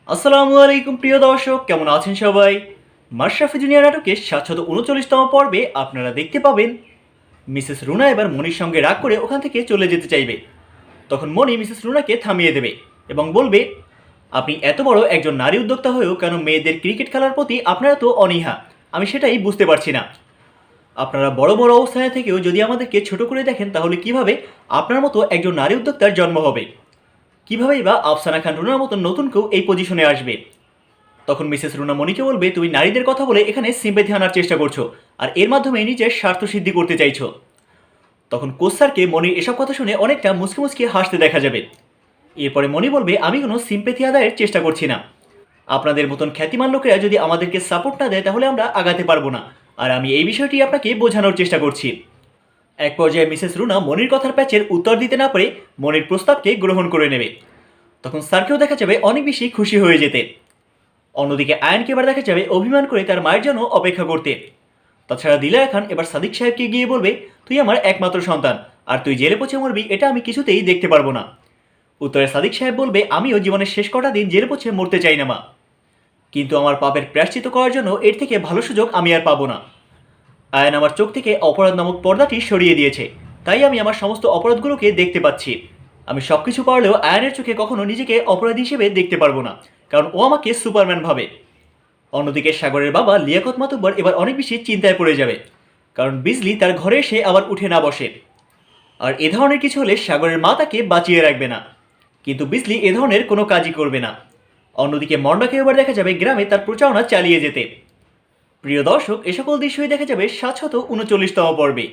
আসসালামু আলাইকুম প্রিয় দর্শক, কেমন আছেন সবাই? মাশরাফি জুনিয়র নাটকের ৭৩৯তম পর্বে আপনারা দেখতে পাবেন মিসেস রুনা এবার মনির সঙ্গে রাগ করে ওখান থেকে চলে যেতে চাইবে। তখন মনি মিসেস রুনাকে থামিয়ে দেবে এবং বলবে, আপনি এত বড় একজন নারী উদ্যোক্তা হয়েও কেন মেয়েদের ক্রিকেট খেলার প্রতি আপনারা তো অনীহা, আমি সেটাই বুঝতে পারছি না। আপনারা বড় বড় অবস্থানে থেকেও যদি আমাদেরকে ছোট করে দেখেন, তাহলে কিভাবে আপনার মতো একজন নারী উদ্যোক্তার জন্ম হবে? কিভাবেই বা আফসানা খান রুনার মতো নতুন কেউ এই পজিশনে আসবে? তখন মিসেস রুনা মনিকে বলবে, তুমি নারীদের কথা বলে এখানে সিম্পেথি আনার চেষ্টা করছো, আর এর মাধ্যমে নিজের স্বার্থ সিদ্ধি করতে চাইছো। তখন কোচ স্যারকে মনির এসব কথা শুনে অনেকটা মুচকি মুচকি হাসতে দেখা যাবে। এরপরে মনি বলবে, আমি কোনো সিম্পেথি আদায়ের চেষ্টা করছি না। আপনাদের মতন খ্যাতিমান লোকেরা যদি আমাদেরকে সাপোর্ট না দেয়, তাহলে আমরা আগাতে পারবো না, আর আমি এই বিষয়টি আপনাকে বোঝানোর চেষ্টা করছি। এক পর্যায়ে মিসেস রুনা মনির কথার প্যাচের উত্তর দিতে না পারে মনির প্রস্তাবকে গ্রহণ করে নেবে। তখন স্যারকেও দেখা যাবে অনেক বেশি খুশি হয়ে যেতে। অন্যদিকে আয়নকে এবার দেখা যাবে অভিমান করে তার মায়ের জন্য অপেক্ষা করতে। তাছাড়া দিলারা খান এবার সাদিক সাহেবকে গিয়ে বলবে, তুই আমার একমাত্র সন্তান, আর তুই জেলে পচে মরবি এটা আমি কিছুতেই দেখতে পারবো না। উত্তরে সাদিক সাহেব বলবে, আমিও জীবনের শেষ কটা দিন জেলে পচে মরতে চাই না মা, কিন্তু আমার পাপের প্রায়শ্চিত্ত করার জন্য এর থেকে ভালো সুযোগ আমি আর পাবো না। আয়ন আমার চোখ থেকে অপরাধ নামক পর্দাটি সরিয়ে দিয়েছে, তাই আমি আমার সমস্ত অপরাধগুলোকে দেখতে পাচ্ছি। আমি সব কিছু পারলেও আয়নের চোখে কখনো নিজেকে অপরাধী হিসেবে দেখতে পারবো না, কারণ ও আমাকে সুপারম্যান ভাবে। অন্যদিকে সাগরের বাবা লিয়াকত মাতুব্বর এবার অনেক বেশি চিন্তায় পড়ে যাবে, কারণ বিজলি তার ঘরে এসে আবার উঠে না বসে। আর এ ধরনের কিছু হলে সাগরের মা তাকে বাঁচিয়ে রাখবে না, কিন্তু বিজলি এ ধরনের কোনো কাজই করবে না। অন্যদিকে মন্ডাকে এবার দেখা যাবে গ্রামে তার প্রচারণা চালিয়ে যেতে। প্রিয় দর্শক, এ সকল দৃশ্যই দেখা যাবে ৭৩৯তম পর্বে।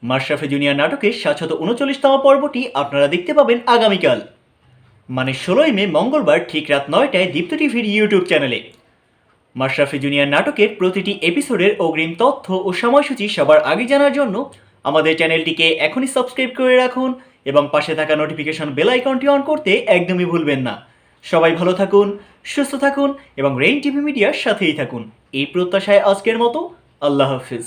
মাশরাফি জুনিয়র নাটকের ৭৩৯তম পর্বটি আপনারা দেখতে পাবেন আগামীকাল, মানে ১৬ই মে মঙ্গলবার ঠিক রাত ৯টায় দীপ্ত টিভির ইউটিউব চ্যানেলে। মাশরাফি জুনিয়র নাটকের প্রতিটি এপিসোডের অগ্রিম তথ্য ও সময়সূচি সবার আগে জানার জন্য আমাদের চ্যানেলটিকে এখনই সাবস্ক্রাইব করে রাখুন এবং পাশে থাকা নোটিফিকেশন বেল আইকনটি অন করতে একদমই ভুলবেন না। সবাই ভালো থাকুন, সুস্থ থাকুন এবং রেইন টিভি মিডিয়ার সাথেই থাকুন, এই প্রত্যাশায় আজকের মতো আল্লাহ হাফিজ।